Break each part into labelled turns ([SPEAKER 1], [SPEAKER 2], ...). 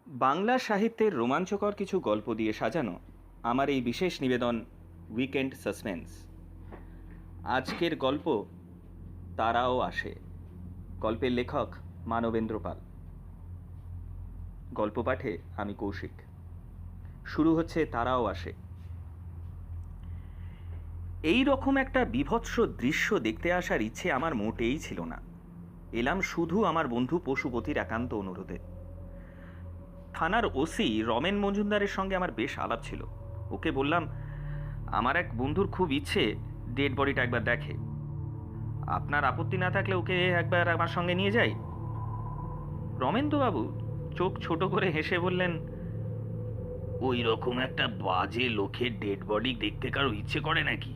[SPEAKER 1] বাংলা সাহিত্যের রোমাঞ্চকর কিছু গল্প দিয়ে সাজানো আমার এই বিশেষ নিবেদন উইকেন্ড সাসপেন্স। আজকের গল্প তারাও আসে। গল্পের লেখক মানবেন্দ্র পাল। গল্প পাঠে আমি কৌশিক। শুরু হচ্ছে তারাও আসে। এই রকম একটা বীভৎস দৃশ্য দেখতে আসার ইচ্ছে আমার মোটেই ছিল না। এলাম শুধু আমার বন্ধু পশুপতির একান্ত অনুরোধে। থানার ওসি রমেন মজুমদারের সঙ্গে আমার বেশ আলাপ ছিল। ওকে বললাম, আমার এক বন্ধুর খুব ইচ্ছে ডেড বডিটা একবার দেখে। আপনার আপত্তি না থাকলে ওকে একবার আমার সঙ্গে নিয়ে যাই। রমেন্দ্রবাবু চোখ ছোট করে হেসে বললেন, ওই রকম একটা বাজে লোকের ডেড বডি দেখতে কারো ইচ্ছে করে নাকি?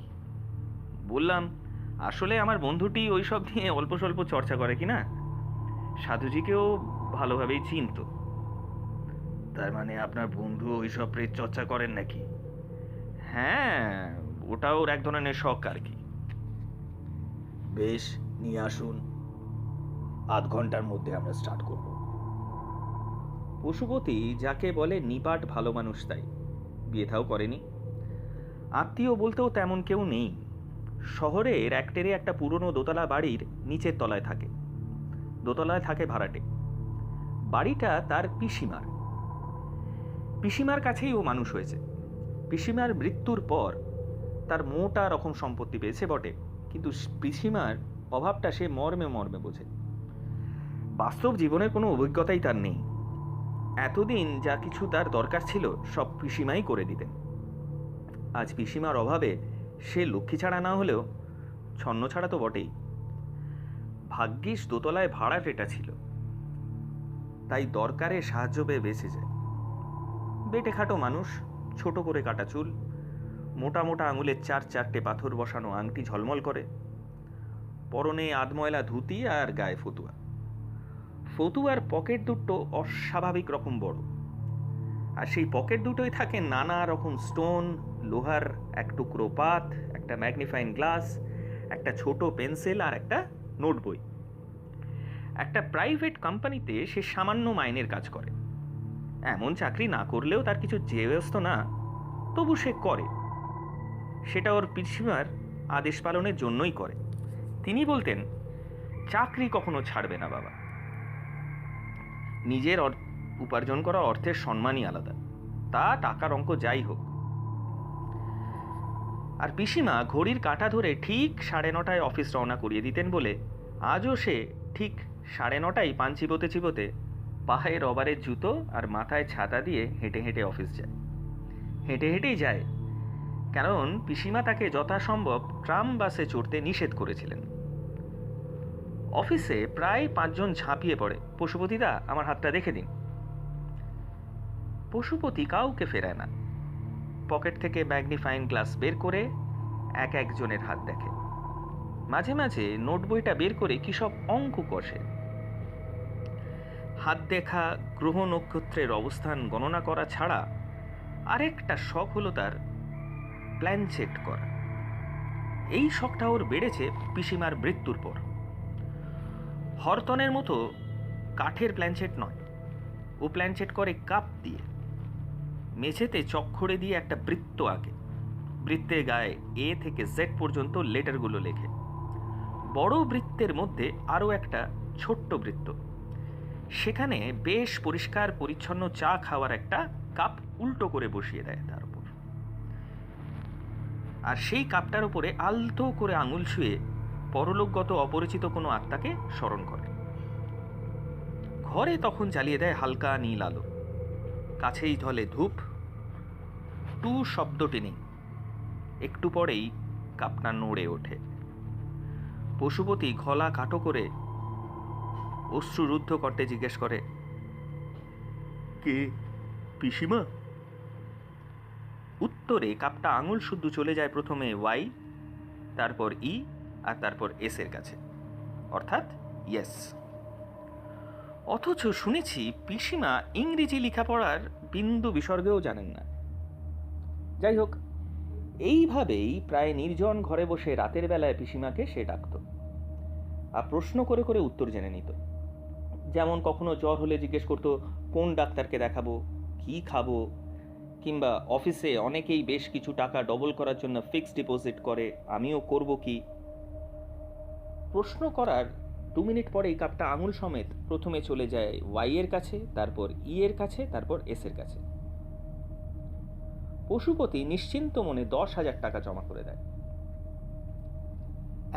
[SPEAKER 1] বললাম, আসলে আমার বন্ধুটি ওইসব নিয়ে অল্প স্বল্প চর্চা করে কিনা, সাধুজিকেও ভালোভাবেই চিনত। তার মানে আপনার বন্ধু ওইসব প্রেত চর্চা করেন নাকি? হ্যাঁ, ওটা ওর এক ধরনের শখ আর কি।
[SPEAKER 2] বেশ, নিয়ে আসুন, আধ ঘন্টার মধ্যে আমরা স্টার্ট করব।
[SPEAKER 1] পশুপতি যাকে বলে নিপাট ভালো মানুষ, তাই বিয়ে থাও করেনি। আত্মীয় বলতেও তেমন কেউ নেই। শহরের একটেরে একটা পুরনো দোতলা বাড়ির নিচের তলায় থাকে। দোতলায় থাকে ভাড়াটে। বাড়িটা তার পিসিমার। পিসিমার কাছেই ও মানুষ হয়েছে। পিসিমার মৃত্যুর পর তার মোটা রকম সম্পত্তি পেয়েছে বটে, কিন্তু পিসিমার অভাবটা সে মর্মে মর্মে বোঝে। বাস্তব জীবনের কোনো অভিজ্ঞতাই তার নেই। এতদিন যা কিছু তার দরকার ছিল সব পিসিমাই করে দিতেন। আজ পিসিমার অভাবে সে লক্ষ্মী ছাড়া না হলেও ছন্ন ছাড়া তো বটেই। ভাগ্যিস দোতলায় ভাড়াটেটা ছিল, তাই দরকারে সাহায্য পেয়ে বেঁচে যায়। বেটে খাটো মানুষ, ছোট করে কাটা চুল, মোটা মোটা আঙুলের চারটে পাথর বসানো আংটি ঝলমল করে, পরনে আধময়লা ধুতি আর গায়ে ফতুয়া। ফতুয়ার পকেট দুটো অস্বাভাবিক রকম বড়, আর সেই পকেট দুটোই থাকে নানা রকম স্টোন, লোহার এক টুকরো পাত, একটা ম্যাগনিফাইং গ্লাস, একটা ছোট পেন্সিল আর একটা নোট বই। একটা প্রাইভেট কোম্পানিতে সে সামান্য মাইনের কাজ করে। এমন চাকরি না করলেও তার কিছু জেয়স্ত না, তবু সে করে। সেটা ওর পিসিমার আদেশ পালনের জন্যই করে। তিনি বলতেন, চাকরি কখনো ছাড়বে না বাবা। নিজের উপার্জন করা অর্থের সম্মানই আলাদা, তা টাকার অঙ্ক যাই হোক। আর পিসিমা ঘড়ির কাঁটা ধরে ঠিক 9:30 অফিস রওনা করিয়ে দিতেন বলে আজও সে ঠিক 9:30 পান চিবোতে চিবোতে পায়ে রবারের জুতো আর মাথায় ছাতা দিয়ে হেঁটে হেঁটে অফিস যায়। হেঁটে হেঁটেই যায়, কারণ পিসিমা তাকে যথাসম্ভব ট্রাম বাসে চড়তে নিষেধ করেছিলেন। অফিসে প্রায় 5 জন ঝাঁপিয়ে পড়ে, পশুপতিদা আমার হাতটা দেখে দিন। পশুপতি কাউকে ফেরায় না। পকেট থেকে ম্যাগনিফাইং গ্লাস বের করে এক একজনের হাত দেখে। মাঝে মাঝে নোট বইটা বের করে কি সব অঙ্ক কষে। হাত দেখা গ্রহ নক্ষত্রের অবস্থান গণনা করা ছাড়া আরেকটা শখ হলো তার প্ল্যানচেট করা। এই শখটা ওর বেড়েছে পিসিমার মৃত্যুর পর। হরতনের মতো কাঠের প্ল্যানচেট নয়, ও প্ল্যানচেট করে কাপ দিয়ে। মেঝেতে চক্করে দিয়ে একটা বৃত্ত আঁকে। বৃত্তের গায়ে এ থেকে জেড পর্যন্ত লেটারগুলো লেখে। বড় বৃত্তের মধ্যে আরও একটা ছোট্ট বৃত্ত, সেখানে বেশ পরিষ্কার পরিচ্ছন্ন চা খাওয়ার একটা কাপ উল্টো করে বসিয়ে দেয় তার উপর। আর সেই কাপটার উপরে আলতো করে আঙুল ছুঁয়ে পরলোকগত অপরিচিত কোনো আত্মাকে স্মরণ করে। ঘরে তখন জ্বালিয়ে দেয় হালকা নীল আলো। কাছেই ঢলে ধূপ। টু শব্দটি নেই। একটু পরেই কাপটা নড়ে ওঠে। পশুপতি গলা কাটো করে অশ্রুরুদ্ধ কণ্ঠে জিজ্ঞেস করে, কে পিসিমা? উত্তরে কাপটা আঙুল শুদ্ধ চলে যায় প্রথমে ওয়াই, তারপর ই, আর তারপর এস এর কাছে, অর্থাৎ ইয়েস। অথচ শুনেছি পিসিমা ইংরেজি লেখাপড়ার বিন্দু বিসর্গেও জানেন না। যাই হোক, এইভাবেই প্রায় নির্জন ঘরে বসে রাতের বেলায় পিসিমাকে সে ডাকত আর প্রশ্ন করে করে উত্তর জেনে নিত। যেমন কখনো জ্বর হলে জিজ্ঞেস করতো কোন ডাক্তারকে দেখাবো, কী খাবো, কিংবা অফিসে অনেকেই বেশ কিছু টাকা ডবল করার জন্য ফিক্সড ডিপোজিট করে, আমিও করব কি। প্রশ্ন করার 2 মিনিট পরেই কাপটা আঙুল সমেত প্রথমে চলে যায় ওয়াই এর কাছে, তারপর ই এর কাছে, তারপর এস এর কাছে। পশুপতি নিশ্চিন্ত মনে 10,000 টাকা জমা করে দেয়।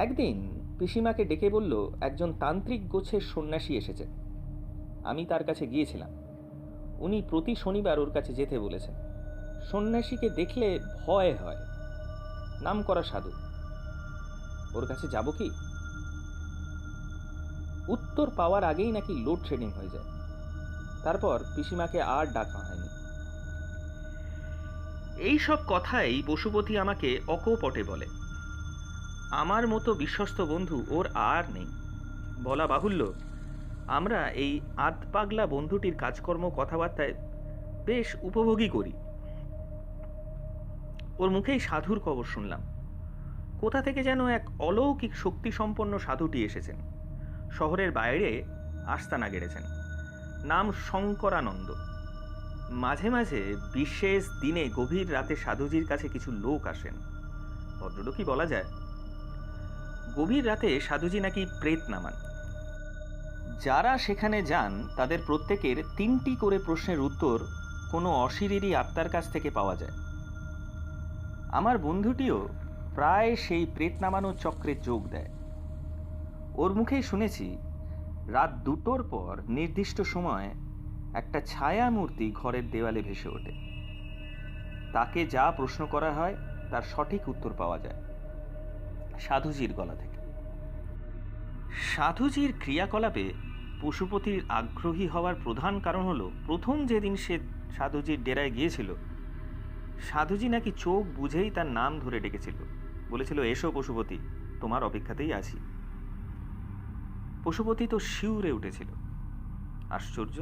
[SPEAKER 1] একদিন পিসিমাকে ডেকে বলল একজন তান্ত্রিক গোছের সন্ন্যাসী এসেছে, আমি তার কাছে গিয়েছিলাম। উনি প্রতি শনিবার ওর কাছে যেতে বলেছেন। সন্ন্যাসীকে দেখলে ভয় হয়, নাম করা সাধু। ওর কাছে যাব কি? উত্তর পাওয়ার আগেই নাকি লোডশেডিং হয়ে যায়। তারপর পিসিমাকে আর ডাকা হয়নি। এই সব কথাই পশুপতি আমাকে অকপটে বলে। আমার মতো বিশ্বস্ত বন্ধু ওর আর নেই। বলা বাহুল্য, আমরা এই আধপাগলা বন্ধুটির কাজকর্ম কথাবার্তায় বেশ উপভোগই করি। ওর মুখেই সাধুর খবর শুনলাম। কোথা থেকে যেন এক অলৌকিক শক্তিসম্পন্ন সাধুটি এসেছেন, শহরের বাইরে আস্তানা গেড়েছেন। নাম শঙ্করানন্দ। মাঝে মাঝে বিশেষ দিনে গভীর রাতে সাধুজির কাছে কিছু লোক আসেন। ভদ্রলোকই বলা যায়। গভীর রাতে সাধুজি নাকি প্রেত নামান। যারা সেখানে যান তাদের প্রত্যেকের 3টি করে প্রশ্নের উত্তর কোনো অশরীরী আত্মার কাছ থেকে পাওয়া যায়। আমার বন্ধুটিও প্রায় সেই প্রেত নামানোর চক্রে যোগ দেয়। ওর মুখেই শুনেছি রাত 2টোর পর নির্দিষ্ট সময়ে একটা ছায়া মূর্তি ঘরের দেওয়ালে ভেসে ওঠে। তাকে যা প্রশ্ন করা হয় তার সঠিক উত্তর পাওয়া যায় সাধুজির গলা থেকে। সাধুজির ক্রিয়াকলাপে পশুপতির আগ্রহী হওয়ার প্রধান কারণ হলো, প্রথম যেদিন সে সাধুজির ডেরায় গিয়েছিল, সাধুজি নাকি চোখ বুঝেই তার নাম ধরে ডেকেছিল। বলেছিল, এসো পশুপতি, তোমার অপেক্ষাতেই আছি। পশুপতি তো শিউরে উঠেছিল। আশ্চর্য,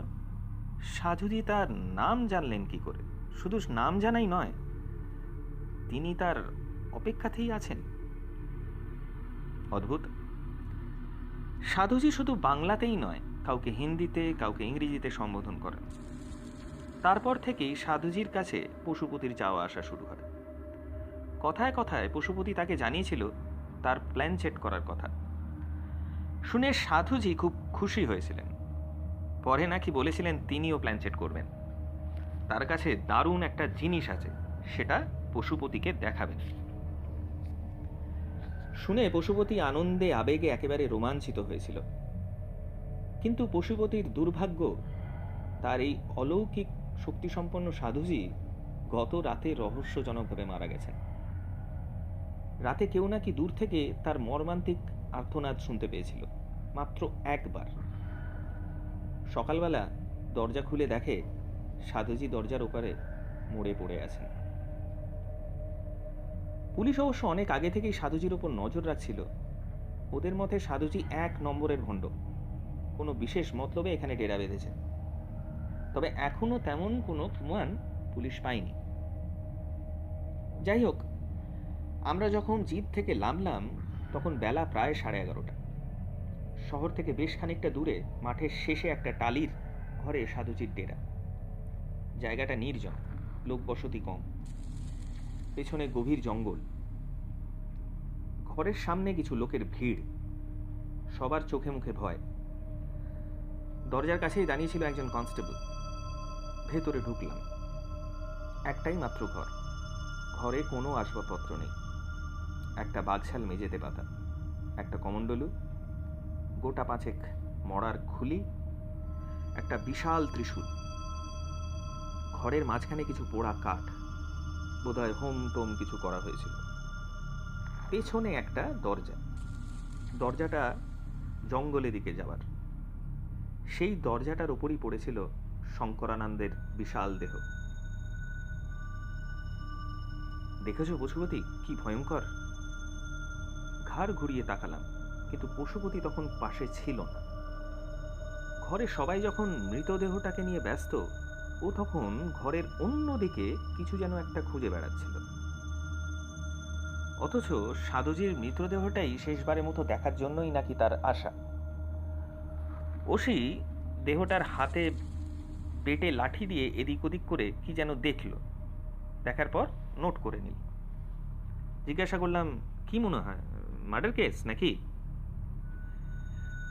[SPEAKER 1] সাধুজি তার নাম জানলেন কি করে? শুধু নাম জানাই নয়, তিনি তার অপেক্ষাতেই আছেন। অদ্ভুত। সাধুজি শুধু বাংলাতেই নয়, কাউকে হিন্দিতে, কাউকে ইংরেজিতে সম্বোধন করেন। তারপর থেকেই সাধুজির কাছে পশুপতির যাওয়া আসা শুরু হয়। কথায় কথায় পশুপতি তাকে জানিয়েছিল তার প্ল্যান সেট করার কথা। শুনে সাধুজি খুব খুশি হয়েছিলেন। পরে নাকি বলেছিলেন তিনিও প্ল্যান সেট করবেন। তার কাছে দারুণ একটা জিনিস আছে, সেটা পশুপতিকে দেখাবেন। শুনে পশুপতি আনন্দে আবেগে একেবারে রোমাঞ্চিত হয়েছিল। কিন্তু পশুপতির দুর্ভাগ্য, তার এই অলৌকিক শক্তিসম্পন্ন সাধুজি গত রাতে রহস্যজনকভাবে মারা গেছেন। রাতে কেউ নাকি দূর থেকে তার মর্মান্তিক আর্তনাদ শুনতে পেয়েছিল, মাত্র একবার। সকালবেলা দরজা খুলে দেখে সাধুজি দরজার ওপারে মরে পড়ে আছেন। পুলিশ অবশ্য অনেক আগে থেকেই সাধুজির ওপর নজর রাখছিল। ওদের মতে সাধুজি 1 নম্বরের ভণ্ড, কোনো বিশেষ মতলবে এখানে ডেরা বেঁধেছে। তবে এখনো তেমন কোনো প্রমাণ পুলিশ পায়নি। যাই হোক, আমরা যখন জিপ থেকে নামলাম তখন বেলা প্রায় 11:30। শহর থেকে বেশ খানিকটা দূরে মাঠের শেষে একটা টালির ঘরে সাধুজির ডেরা। জায়গাটা নির্জন, লোক বসতি কম, পেছনে গভীর জঙ্গল। ঘরের সামনে কিছু লোকের ভিড়, সবার চোখে মুখে ভয়। দরজার কাছেই দাঁড়িয়েছিল একজন কনস্টেবল। ভেতরে ঢুকলাম। একটাই মাত্র ঘর, ঘরে কোনো আসবাবপত্র নেই। একটা বাঘশাল মেঝেতে পাতা, একটা কমণ্ডলু, গোটা 5 মরার খুলি, একটা বিশাল ত্রিশূল। ঘরের মাঝখানে কিছু পোড়া কাঠ, বোধহয় হোম টোম কিছু করা হয়েছিল। পেছনে একটা দরজা, দরজাটা জঙ্গলের দিকে যাওয়ার। সেই দরজাটার ওপরই পড়েছিল শঙ্করানন্দের বিশাল দেহ। দেখেছো পশুপতি, কি ভয়ঙ্কর! ঘাড় ঘুরিয়ে তাকালাম, কিন্তু পশুপতি তখন পাশে ছিল না। ঘরে সবাই যখন মৃতদেহটাকে নিয়ে ব্যস্ত, ও তখন ঘরের অন্যদিকে কিছু যেন একটা খুঁজে বেড়াচ্ছিল। অথচ সাধুজির মৃতদেহটাই শেষবারের মতো দেখার জন্যই নাকি তার আশা। ওসি দেহটার হাতে পেটে লাঠি দিয়ে এদিক ওদিক করে কি যেন দেখল, দেখার পর নোট করে নিল। জিজ্ঞাসা করলাম, কি মনে হয়, মার্ডার কেস নাকি?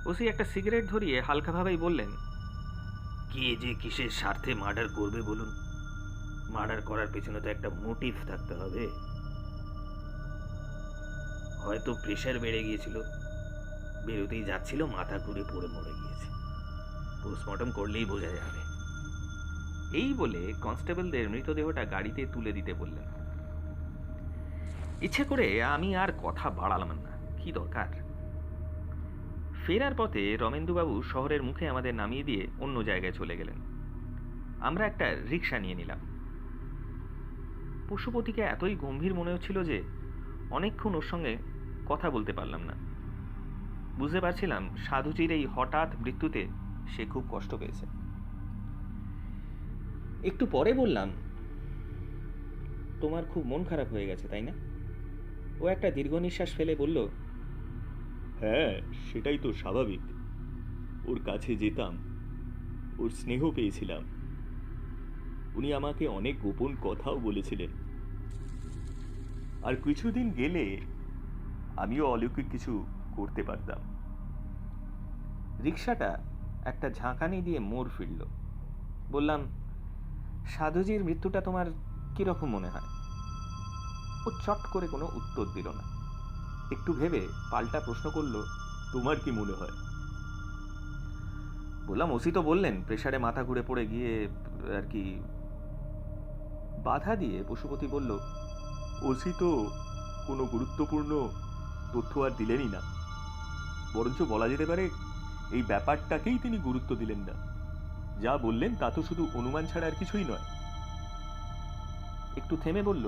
[SPEAKER 1] ওসি একটা সিগারেট ধরিয়ে হালকাভাবেই বললেন,
[SPEAKER 2] কে যে কিসের স্বার্থে মার্ডার করবে বলুন? মার্ডার করার পেছনে তো একটা মোটিভ থাকতে হবে। হয়তো প্রেশার বেড়ে গিয়েছিল, বেরোতেই যাচ্ছিল, মাথা ঘুরে পড়ে মরে গিয়েছে। পোস্টমর্টম করলেই বোঝা যাবে।
[SPEAKER 1] এই বলে কনস্টেবলদের মৃতদেহটা গাড়িতে তুলে দিতে বললেন। ইচ্ছে করে আমি আর কথা বাড়ালাম না, কি দরকার। ফেরার পথে রমেন্দুবাবু শহরের মুখে আমাদের নামিয়ে দিয়ে অন্য জায়গায় চলে গেলেন। আমরা একটা রিক্সা নিয়ে নিলাম। পশুপতিকে এতই গম্ভীর মনে হচ্ছিল যে অনেকক্ষণ ওর সঙ্গে কথা বলতে পারলাম না। বুঝতে পারছিলাম সাধুজির এই হঠাৎ মৃত্যুতে সে খুব কষ্ট পেয়েছে। একটু পরে বললাম, তোমার খুব মন খারাপ হয়ে গেছে তাই না? ও একটা দীর্ঘ নিঃশ্বাস ফেলে বলল,
[SPEAKER 3] হ্যাঁ, সেটাই তো স্বাভাবিক। ওর কাছে যেতাম, ওর স্নেহ পেয়েছিলাম। উনি আমাকে অনেক গোপন কথাও বলেছিলেন। আর কিছুদিন গেলে আমিও অলৌকিক কিছু করতে পারতাম।
[SPEAKER 1] রিক্সাটা একটা ঝাঁকানি দিয়ে মোড় ফিরল। বললাম, সাধুজির মৃত্যুটা তোমার কিরকম মনে হয়? ও চট করে কোনো উত্তর দিল না। একটু ভেবে পাল্টা প্রশ্ন করল,
[SPEAKER 3] তোমার কি মনে হয়?
[SPEAKER 1] বললাম, ওসি তো বললেন প্রেসারে মাথা ঘুরে পড়ে গিয়ে আর কি। বাধা দিয়ে পশুপতি বলল,
[SPEAKER 3] ওসি তো কোনো গুরুত্বপূর্ণ তথ্য আর দিলেনই না। বরঞ্চ বলা যেতে পারে এই ব্যাপারটাকেই তিনি গুরুত্ব দিলেন না। যা বললেন তা তো শুধু অনুমান ছাড়া আর কিছুই নয়।
[SPEAKER 1] একটু থেমে বলল,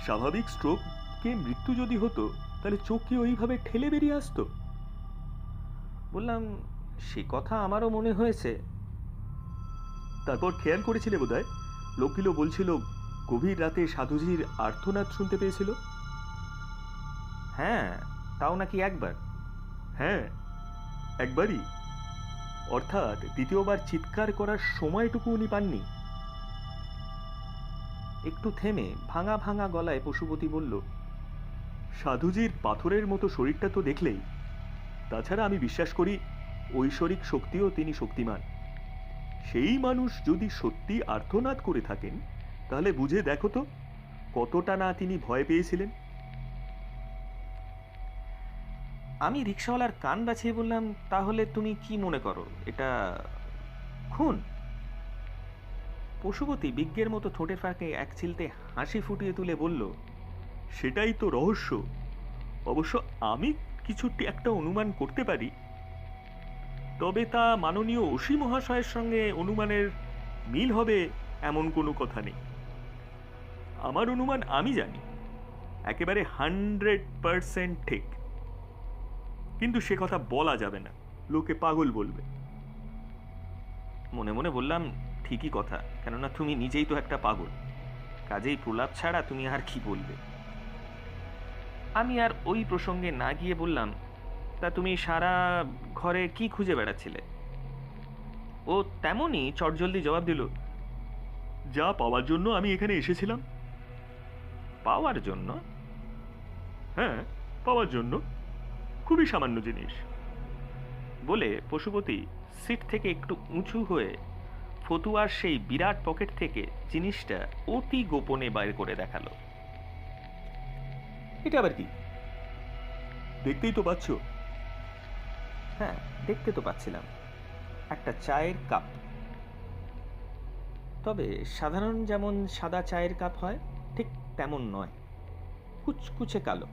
[SPEAKER 3] স্বাভাবিক স্ট্রোককে মৃত্যু যদি হতো তাহলে চোখ কি ওইভাবে ঠেলে বেরিয়ে আসতো?
[SPEAKER 1] বললাম, সে কথা আমারও মনে হয়েছে।
[SPEAKER 3] তারপর খেয়াল করেছিলে বোধহয় লোকগুলো বলছিল গভীর রাতে সাধুজির আর্তনাদ শুনতে পেয়েছিল।
[SPEAKER 1] হ্যাঁ, তাও নাকি একবার?
[SPEAKER 3] হ্যাঁ, একবারই। অর্থাৎ দ্বিতীয়বার চিৎকার করার সময়টুকু উনি পাননি।
[SPEAKER 1] একটু থেমে ভাঙা ভাঙা গলায় পশুপতি বলল,
[SPEAKER 3] সাধুজির পাথরের মতো শরীরটা তো দেখলেই। তাছাড়া আমি বিশ্বাস করি ঐশ্বরিক শক্তিও তিনি শক্তিমান। সেই মানুষ যদি সত্যি আর্তনাদ করে থাকেন তাহলে বুঝে দেখো তো কতটা না তিনি ভয় পেয়েছিলেন।
[SPEAKER 1] আমি রিক্সাওয়ালার কান বাছিয়ে বললাম, তাহলে তুমি কি মনে করো, এটা খুন? পশুপতি বিজ্ঞের মতো ঠোঁটের ফাঁকে এক চিলতে হাসি ফুটিয়ে তুলে বলল,
[SPEAKER 3] সেটাই তো রহস্য। অবশ্য আমি কিছুটি একটা অনুমান করতে পারি, তবে তা মাননীয় ওসি মহাশয়ের সঙ্গে অনুমানের মিল হবে এমন কোনো কথা নেই। আমার অনুমান আমি জানি একেবারে 100% ঠিক, কিন্তু সে কথা বলা যাবে না, লোকে পাগল বলবে।
[SPEAKER 1] মনে মনে বললাম, ঠিকই কথা, কেননা তুমি নিজেই তো একটা পাগল। কাজেই প্রলাপ ছাড়া তুমি আর কি বলবে। আমি আর ওই প্রসঙ্গে না গিয়ে বললাম, তা তুমি সারা ঘরে কি খুঁজে বেড়াচ্ছিলে? ও তেমনই চটজলদি জবাব দিল,
[SPEAKER 3] যা পাওয়ার জন্য আমি এখানে এসেছিলাম।
[SPEAKER 1] পাওয়ার জন্য?
[SPEAKER 3] হ্যাঁ, পাওয়ার জন্য, খুবই সামান্য জিনিস।
[SPEAKER 1] বলে পশুপতি সিট থেকে একটু উঁচু হয়ে ফতুয়ার সেই বিরাট পকেট থেকে জিনিসটা অতি গোপনে বাইর করে দেখালো।
[SPEAKER 3] এটা আবার কি? দেখতেই তো পাচ্ছ।
[SPEAKER 1] হ্যাঁ, দেখতে তো পাচ্ছিলাম, একটা চায়ের কাপ। তবে সাধারণ যেমন সাদা চায়ের কাপ হয় ঠিক তেমন নয়, কুচকুচে কালো।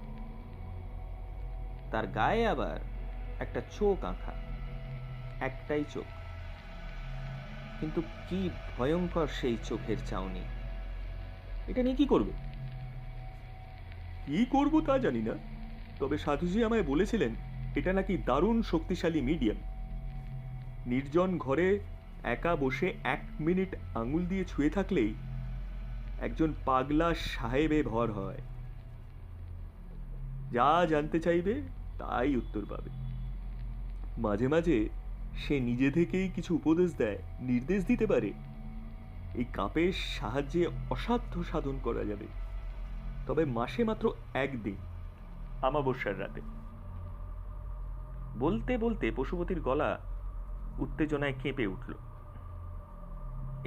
[SPEAKER 1] তার গায়ে আবার একটা চোখ আঁকা, একটাই চোখ, কিন্তু কি ভয়ঙ্কর সেই চোখের চাউনি। এটা নিয়ে কি করবে?
[SPEAKER 3] কি করব তা জানি না, তবে সাধুজি আমায় বলেছিলেন এটা নাকি দারুণ শক্তিশালী মিডিয়াম। নির্জন ঘরে একা বসে 1 মিনিট আঙুল দিয়ে ছুঁয়ে থাকলেই একজন পাগলা সাহেবে ভর হয়। যা জানতে চাইবে তাই উত্তর পাবে। মাঝে মাঝে সে নিজে থেকেই কিছু উপদেশ দেয়, নির্দেশ দিতে পারে, এই কাপের সাহায্যে অসাধ্য সাধন করা যাবে, তবে মাসে মাত্র একদিন, আমাবস্যার রাতে।
[SPEAKER 1] বলতে বলতে পশুপতির গলা উত্তেজনায় কেঁপে উঠল।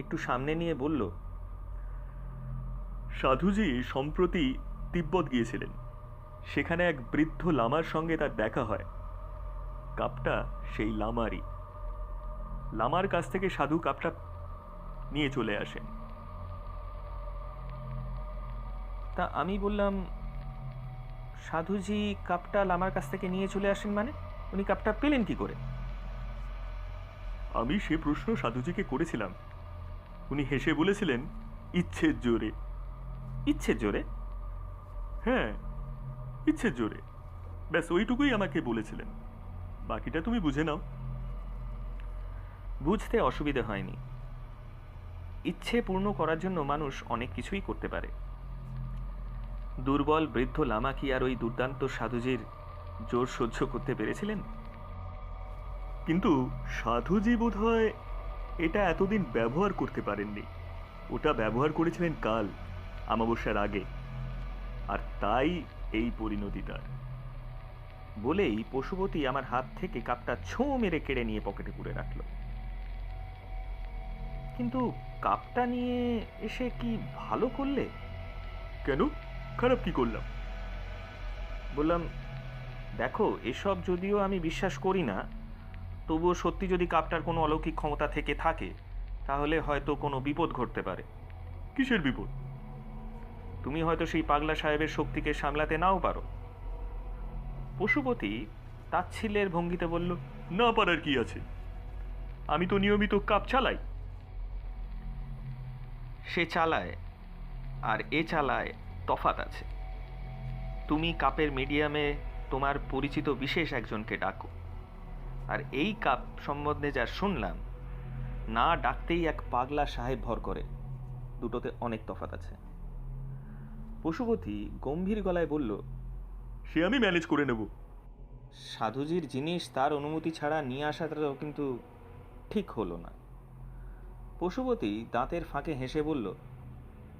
[SPEAKER 1] একটু সামনে নিয়ে বলল,
[SPEAKER 3] সাধুজি সম্প্রতি তিব্বত গিয়েছিলেন। সেখানে এক বৃদ্ধ লামার সঙ্গে তার দেখা হয়। কাপটা সেই লামারই। লামার কাছ থেকে সাধু কাপটা নিয়ে চলে আসেন।
[SPEAKER 1] তা আমি বললাম, সাধুজি কাপটা লামার কাছ থেকে নিয়ে চলে আসেন মানে? উনি কাপটা পেলেন কি করে?
[SPEAKER 3] আমি সে প্রশ্ন সাধুজিকে করেছিলাম। উনি হেসে বলেছিলেন, ইচ্ছের জোরে।
[SPEAKER 1] ইচ্ছের জোরে?
[SPEAKER 3] হ্যাঁ, ইচ্ছের জোরে। ব্যাস ওইটুকুই আমাকে বলেছিলেন, বাকিটা তুমি বুঝে নাও।
[SPEAKER 1] বুঝতে অসুবিধে হয়নি। ইচ্ছে পূর্ণ করার জন্য মানুষ অনেক কিছুই করতে পারে। দুর্বল বৃদ্ধ লামা কি আর ওই দুর্দান্ত সাধুজির জোর সহ্য করতে পেরেছিলেন?
[SPEAKER 3] কিন্তু সাধুজি বোধহয় এটা এতদিন ব্যবহার করতে পারেননি। ওটা ব্যবহার করেছিলেন কাল, আমাবস্যার আগে, আর তাই এই পরিণতি তার।
[SPEAKER 1] বলেই পশুপতি আমার হাত থেকে কাপটা ছোঁ মেরে কেড়ে নিয়ে পকেটে পুরে রাখল। কিন্তু কাপটা নিয়ে এসে কি ভালো করলে?
[SPEAKER 3] কেন, খারাপ কি করলাম?
[SPEAKER 1] বললাম, দেখো, এসব যদিও আমি বিশ্বাস করি না, তবুও সত্যি যদি কাপটার কোনো অলৌকিক ক্ষমতা থেকে থাকে, তাহলে হয়তো কোনো বিপদ ঘটতে পারে।
[SPEAKER 3] কিসের বিপদ?
[SPEAKER 1] তুমি হয়তো সেই পাগলা সাহেবের শক্তিকে সামলাতে নাও পারো। পশুপতি তাচ্ছিল্যের ভঙ্গিতে বলল,
[SPEAKER 3] না পারার কি আছে? আমি তো নিয়মিত কাপ চালাই।
[SPEAKER 1] সে চালায় আর এ চালায় তফাৎ আছে। তুমি কাপের মিডিয়ামে তোমার পরিচিত বিশেষ একজনকে ডাকো, আর এই কাপ সম্বন্ধে যা শুনলাম, না ডাকতেই এক পাগলা সাহেব ভর করে। দুটোতে অনেক তফাৎ আছে। পশুপতি গম্ভীর গলায় বলল,
[SPEAKER 3] সে আমি ম্যানেজ করে নেব।
[SPEAKER 1] সাধুজির জিনিস তার অনুমতি ছাড়া নিয়ে আসাটাও কিন্তু ঠিক হলো না। পশুপতি দাঁতের ফাঁকে হেসে বলল,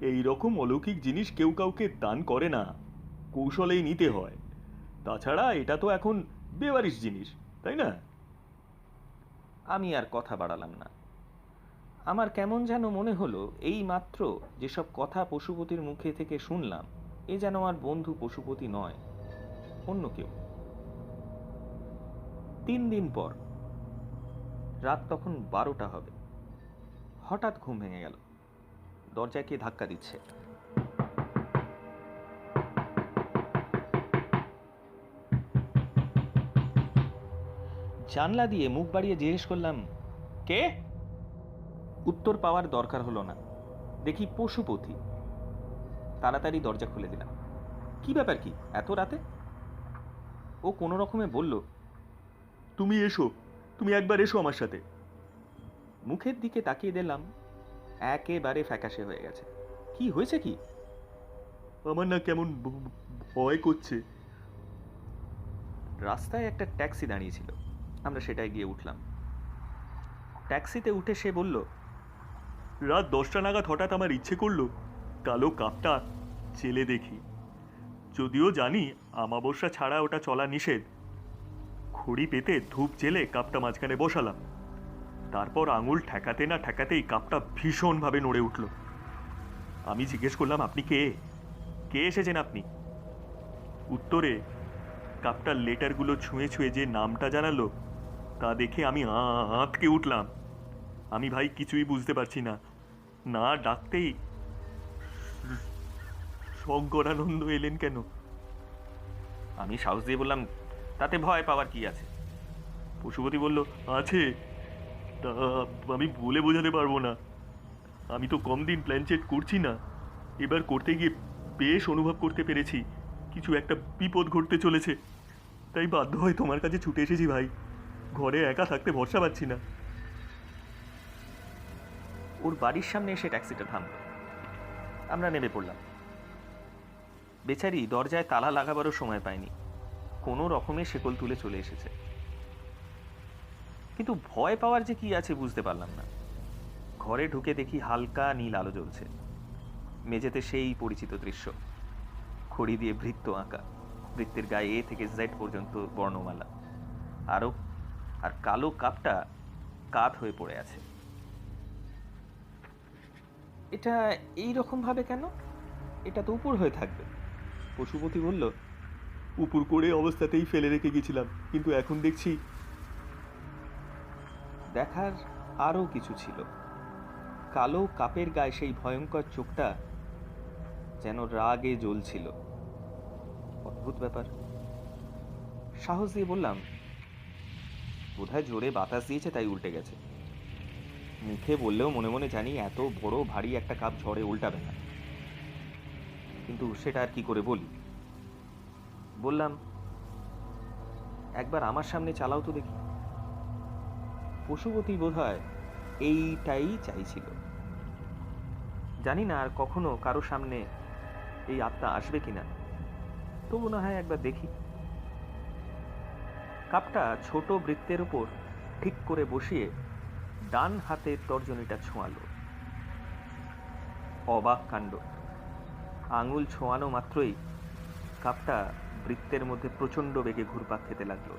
[SPEAKER 3] এই রকম অলৌকিক জিনিস কেউ কাউকে দান করে না, কৌশলেই নিতে হয়। তাছাড়া এটা তো এখন বেওয়ারিশ জিনিস, তাই না?
[SPEAKER 1] আমি আর কথা বাড়ালাম না। আমার কেমন যেন মনে হলো এই মাত্র যেসব কথা পশুপতির মুখে থেকে শুনলাম, এ যেন আমার বন্ধু পশুপতি নয়, অন্য কেউ। 3 দিন পর রাত তখন 12টা হবে। হঠাৎ ঘুম ভেঙে গেল। দরজায় কে ধাক্কা দিচ্ছে। জানলা দিয়ে মুখ বাড়িয়ে জিজ্ঞেস করলাম, কে? উত্তর পাওয়ার দরকার হলো না, দেখি পশুপতি। তাড়াতাড়ি দরজা খুলে দিলাম। কি ব্যাপার, কি এত রাতে? ও কোনো রকমে বলল,
[SPEAKER 3] তুমি এসো, তুমি একবার এসো আমার সাথে।
[SPEAKER 1] মুখের দিকে তাকিয়ে দিলাম, একেবারে ফ্যাকাশে হয়ে গেছে। কি হয়েছে কি?
[SPEAKER 3] আমার না কেমন ভয় করছে।
[SPEAKER 1] রাস্তায় একটা ট্যাক্সি দাঁড়িয়েছিল, আমরা সেটায় গিয়ে উঠলাম। ট্যাক্সিতে উঠে সে বলল,
[SPEAKER 3] রাত 10টা নাগাদ হঠাৎ আমার ইচ্ছে করলো কালো কাপটা চেলে দেখি। যদিও জানি আমাবস্যা ছাড়া ওটা চলা নিষেধ। খড়ি পেতে ধূপ জেলে কাপটা মাঝখানে বসালাম। তারপর আঙুল ঠেকাতে না ঠেকাতেই কাপটা ভীষণভাবে নড়ে উঠল। আমি জিজ্ঞেস করলাম, আপনি কে? কে এসেছেন আপনি? উত্তরে কাপটার লেটারগুলো ছুঁয়ে ছুঁয়ে যে নামটা জানালো, তা দেখে আমি আঁতকে উঠলাম। আমি ভাই কিছুই বুঝতে পারছি না। না ডাকতেই শঙ্করানন্দ এলেন কেন?
[SPEAKER 1] আমি সাহস দিয়ে বললাম, তাতে ভয় পাওয়ার কি আছে?
[SPEAKER 3] পশুপতি বলল, আছে, তা আমি বলে বোঝাতে পারবো না। আমি তো কম দিন প্ল্যান চেট করছি না। এবার করতে গিয়ে বেশ অনুভব করতে পেরেছি কিছু একটা বিপদ ঘটতে চলেছে। তাই বাধ্য হয়ে তোমার কাছে ছুটে এসেছি ভাই। ঘরে একা থাকতে ভরসা পাচ্ছি না।
[SPEAKER 1] ওর বাড়ির সামনে এসে ট্যাক্সিটা থামল। আমরা নেমে পড়লাম। বেচারি দরজায় তালা লাগাবারও সময় পায়নি, কোনো রকমে শেকল তুলে চলে এসেছে। কিন্তু ভয় পাওয়ার যে কি আছে বুঝতে পারলাম না। ঘরে ঢুকে দেখি হালকা নীল আলো জ্বলছে, মেঝেতে সেই পরিচিত দৃশ্য, খড়ি দিয়ে বৃত্ত আঁকা, বৃত্তের গায়ে এ থেকে জেড পর্যন্ত বর্ণমালা, আরো আর কালো কাপটা কাত হয়ে পড়ে আছে। এটা এই রকম ভাবে কেন? এটা তো উপর হয়ে থাকবে।
[SPEAKER 3] পশুপতি বলল, উপর করে অবস্থাতেই ফেলে রেখে গেছিলাম, কিন্তু এখন দেখছি।
[SPEAKER 1] দেখার আরও কিছু ছিল। কালো কাপের গায়ে সেই ভয়ঙ্কর চোখটা যেন রাগে জ্বলছিল। অদ্ভুত ব্যাপার। সাহস দিয়ে বললাম, বোধহয় জোরে বাতাস দিয়েছে তাই উল্টে গেছে। মুখে বললেও মনে মনে জানি এত বড় ভারী একটা কাপ ঝড়ে উল্টাবে না, কিন্তু সেটা আর কি করে বলি। বললাম, একবার আমার সামনে চালাও তো দেখি। পশুপতি বোধহয় এইটাই চাইছিল। জানি না আর কখনো কারো সামনে এই আত্মা আসবে কিনা, তবু না হয় একবার দেখি। কাপটা ছোট বৃত্তের উপর ঠিক করে বসিয়ে ডান হাতের তর্জনীটা ছোঁয়ালো। অবাক কাণ্ড! আঙুল ছোঁয়ানো মাত্রই কাপটা বৃত্তের মধ্যে প্রচণ্ড বেগে ঘুরপাক খেতে লাগলো।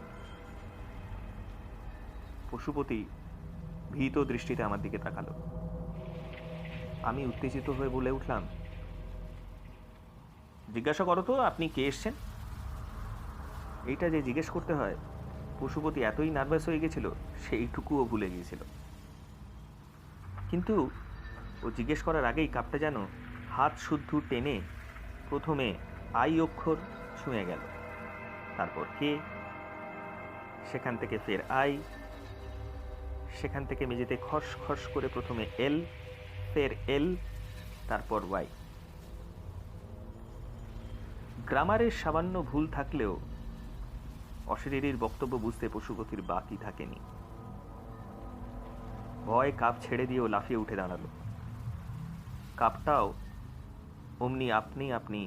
[SPEAKER 1] পশুপতি ভীত দৃষ্টিতে আমার দিকে তাকালো। আমি উত্তেজিত হয়ে বলে উঠলাম, জিজ্ঞাসা করো তো আপনি কে এসছেন? এইটা যে জিজ্ঞেস করতে হয়, পশুপতি এতই নার্ভাস হয়ে গেছিল সেইটুকুও ভুলে গিয়েছিল। কিন্তু ও জিজ্ঞেস করার আগেই কাপটা যেন হাত শুদ্ধ টেনে প্রথমে আই অক্ষর ছুঁয়ে গেল, তারপর কে, সেখান থেকে ফের আই, সেখান থেকে মেঝেতে খস খস করে প্রথমে এল, ফের এল, তারপর ওয়াই। গ্রামারের সামান্য ভুল থাকলেও অশরীরীর বক্তব্য বুঝতে পশুপতির বাকি থাকেনি। ভয় কাপ ছেড়ে দিয়েও লাফিয়ে উঠে দাঁড়ালো। কাপটাও অমনি আপনি আপনি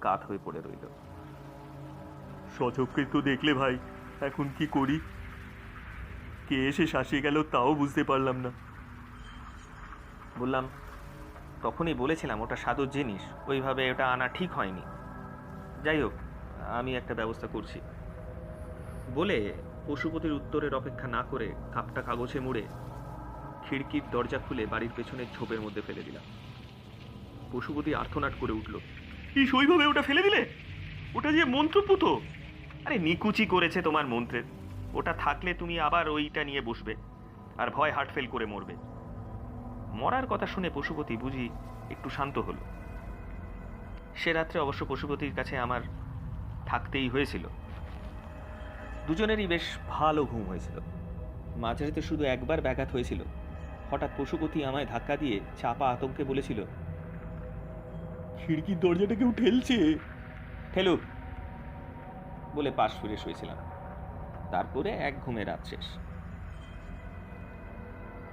[SPEAKER 1] কাত হয়ে পড়ে রইল।
[SPEAKER 3] সচক্ষে তো দেখলে ভাই, এখন কি করি? কে এসে শাসিয়ে গেল তাও বুঝতে পারলাম না।
[SPEAKER 1] বললাম, তখনই বলেছিলাম ওটা সাধুর জিনিস, ওইভাবে ওটা আনা ঠিক হয়নি। যাই হোক, আমি একটা ব্যবস্থা করছি বলে পশুপতির উত্তরের অপেক্ষা না করে কাপটা কাগজে মুড়ে খিড়কির দরজা খুলে বাড়ির পেছনের ঝোপের মধ্যে ফেলে দিলাম। পশুপতি আর্তনাদ করে উঠল,
[SPEAKER 3] এই ওইভাবে ওটা ফেলে দিলে? ওটা যে মন্ত্রপুত।
[SPEAKER 1] আরে নিকুচি করেছে তোমার মন্ত্রের। ওটা থাকলে তুমি আবার ওইটা নিয়ে বসবে আর ভয় হার্ট ফেল করে মরবে। মরার কথা শুনে পশুপতি বুঝি একটু শান্ত হলো। সে রাত্রে অবশ্য পশুপতির কাছে আমার থাকতেই হয়েছিল। দুজনেরই বেশ ভালো ঘুম হয়েছিল। মাঝরাতে শুধু একবার ব্যাঘাত হয়েছিল। হঠাৎ পশুপতি আমায় ধাক্কা দিয়ে চাপা আতঙ্কে বলেছিল,
[SPEAKER 3] খিড়কির দরজাটা কেউ ঠেলছে।
[SPEAKER 1] ঠেলুক বলে পাশ ফিরে শুয়েছিলাম। তারপরে এক ঘুমে রাত শেষ।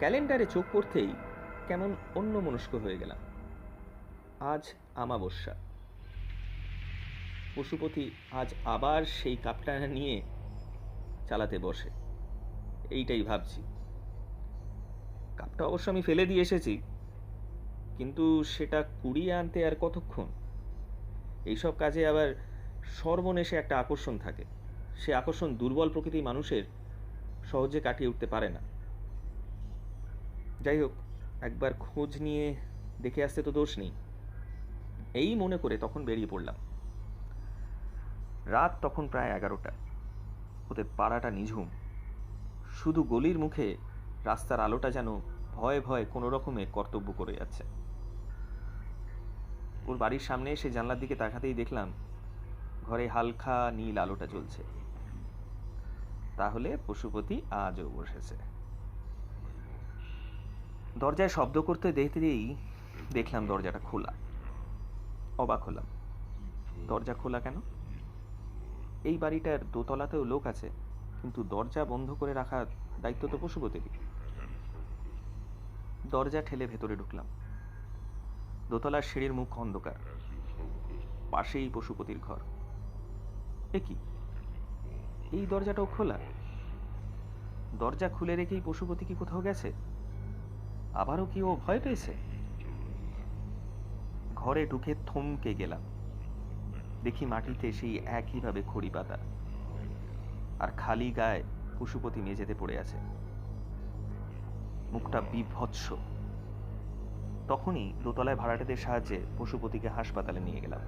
[SPEAKER 1] ক্যালেন্ডারে চোখ পড়তেই কেমন অন্যমনস্ক হয়ে গেলাম। আজ আমাবস্যা। পশুপতি আজ আবার সেই কাপটা নিয়ে চালাতে বসে, এইটাই ভাবছি। কাপটা অবশ্য আমি ফেলে দিয়ে এসেছি, কিন্তু সেটা কুড়িয়ে আনতে আর কতক্ষণ? এইসব কাজে আবার সর্বনেশে একটা আকর্ষণ থাকে। সে আকর্ষণ দুর্বল প্রকৃতির মানুষের সহজে কাটিয়ে উঠতে পারে না। যাই হোক, একবার খোঁজ নিয়ে দেখে আসতে তো দোষ নেই, এই মনে করে তখন বেরিয়ে পড়লাম। রাত তখন প্রায় 11টা। ওদের পাড়াটা নিঝুম। শুধু গলির মুখে রাস্তার আলোটা যেন ভয়ে ভয়ে কোনো রকমে কর্তব্য করে যাচ্ছে। ওর বাড়ির সামনে এসে জানলার দিকে তাকাতেই দেখলাম ঘরে হালকা নীল আলোটা জ্বলছে। তাহলে পশুপতি আজও বসেছে। দরজায় শব্দ করতে দেখতেই দেখলাম দরজাটা খোলা। অবাক হলাম, দরজা খোলা কেন? এই বাড়িটার দোতলাতেও লোক আছে, কিন্তু দরজা বন্ধ করে রাখার দায়িত্ব তো পশুপতিরই। দরজা ঠেলে ভেতরে ঢুকলাম। দোতলার সিঁড়ির মুখ অন্ধকার, পাশেই পশুপতির ঘর। এ কি, এই দরজাটাও খোলা? দরজা খুলে রেখেই পশুপতি কি কোথাও গেছে? আবারও কি ও ভয় পেয়েছে? ঘরে ঢুকে থমকে গেলাম। দেখি মাটিতে সেই একইভাবে খড়ি পাতা, আর খালি গায়ে পশুপতি মেঝেতে পড়ে আছে, মুখটা বিভৎস। তখনই দোতলায় ভাড়াটেদের সাহায্যে পশুপতিকে হাসপাতালে নিয়ে গেলাম।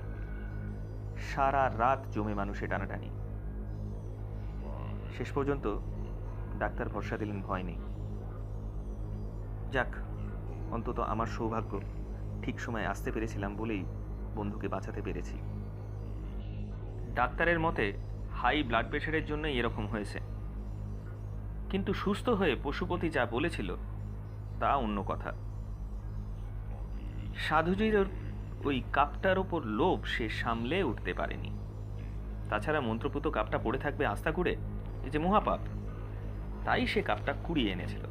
[SPEAKER 1] সারা রাত জমে মানুষে টানাটানি। শেষ পর্যন্ত ডাক্তার ভরসা দিলেন ভয় নেই। যাক, অন্তত আমার সৌভাগ্য, ঠিক সময় আসতে পেরেছিলাম বলেই বন্ধুকে বাঁচাতে পেরেছি। ডাক্তারের মতে হাই ব্লাড প্রেশারের জন্য এরকম হয়েছে, কিন্তু সুস্থ হয়ে পশুপতি যা বলেছিল তা অন্য কথা। সাধুজির ওই কাপটার ওপর লোভ সে সামলে উঠতে পারেনি। তাছাড়া মন্ত্রপুত কাপটা পড়ে থাকবে আস্থা করে, এই যে মহাপাপ, তাই সে কাপটা কুড়িয়ে এনেছিল।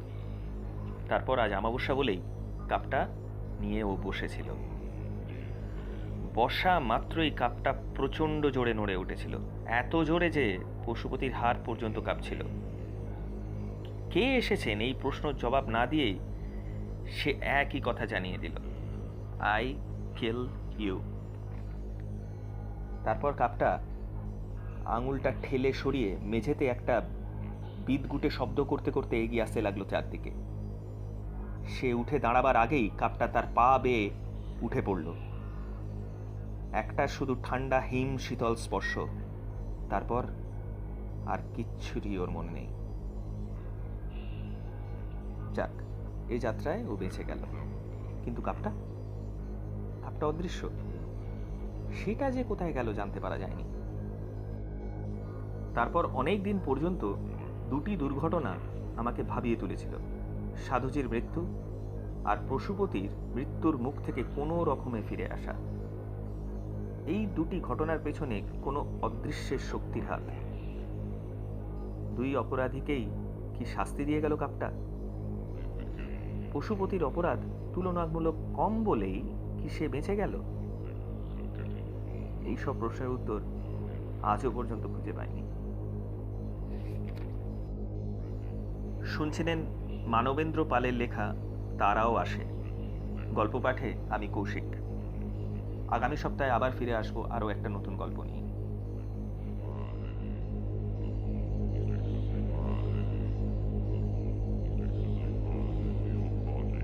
[SPEAKER 1] তারপর আজ অমাবস্যা বলেই কাপটা নিয়ে ও বসেছিল। বসা মাত্রই কাপটা প্রচণ্ড জোরে নড়ে উঠেছিল, এত জোরে যে পশুপতির হাড় পর্যন্ত কাঁপছিল। কে এসেছেন এই প্রশ্নের জবাব না দিয়েই সে একই কথা জানিয়ে দিল, আই কিল ইউ। তারপর কাপটা আঙুলটা ঠেলে সরিয়ে মেঝেতে একটা বিদগুটে শব্দ করতে করতে এগিয়ে আসতে লাগলো চারদিকে। সে উঠে দাঁড়াবার আগেই কাপটা তার পা বেয়ে উঠে পড়ল। একটা শুধু ঠান্ডা হিম শীতল স্পর্শ, তারপর আর কিচ্ছুরই ওর মনে নেই। যাক, এই যাত্রায় ও বেঁচে গেল, কিন্তু কাপটা অদৃশ্য। সেটা যে কোথায় গেল জানতে পারা যায়নি। তারপর অনেক দিন পর্যন্ত দুটি দুর্ঘটনা আমাকে ভাবিয়ে তুলেছিল, সাধুজির মৃত্যু আর পশুপতির মৃত্যুর মুখ থেকে কোনো রকমে ফিরে আসা। এই দুটি ঘটনার পেছনে কোনো অদৃশ্যের শক্তির হাত। দুই অপরাধীকেই কি শাস্তি দিয়ে গেল কাপটা? পশুপতির অপরাধ তুলনামূলক কম বলেই কি সে বেঁচে গেল? এইসব প্রশ্নের উত্তর আজও পর্যন্ত খুঁজে পাইনি। শুনছিলেন মানবেন্দ্র পালের লেখা তারাও আসে। গল্প পাঠে আমি কৌশিক। আগামী সপ্তাহে আবার ফিরে আসবো আরও একটা নতুন গল্প নিয়ে।